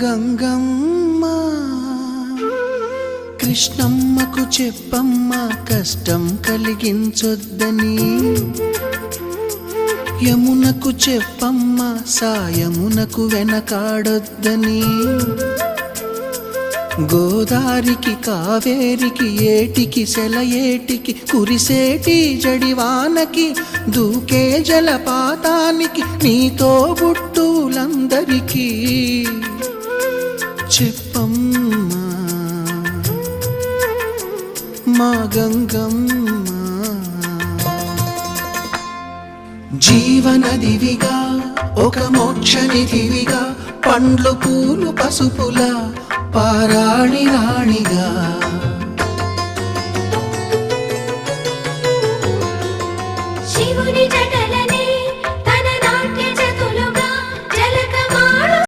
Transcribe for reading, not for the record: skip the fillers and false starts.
గంగమ్మ కృష్ణమ్మకు చెప్పమ్మ కష్టం కలిగించొద్దని, యమునకు చెప్పమ్మ సాయమునకు వెనకాడొద్దని, గోదారికి కావేరికి ఏటికి సెలయేటికి కురిసేటి జడివానకి దూకే జలపాతానికి నీతో బుట్టులందరికీ చెప్పమ్మా మా గంగమ్మ. జీవనదివిగా ఒక మోక్షనిధివిగా పండ్లు పూలు పసుపుల పారాణి రాణిగా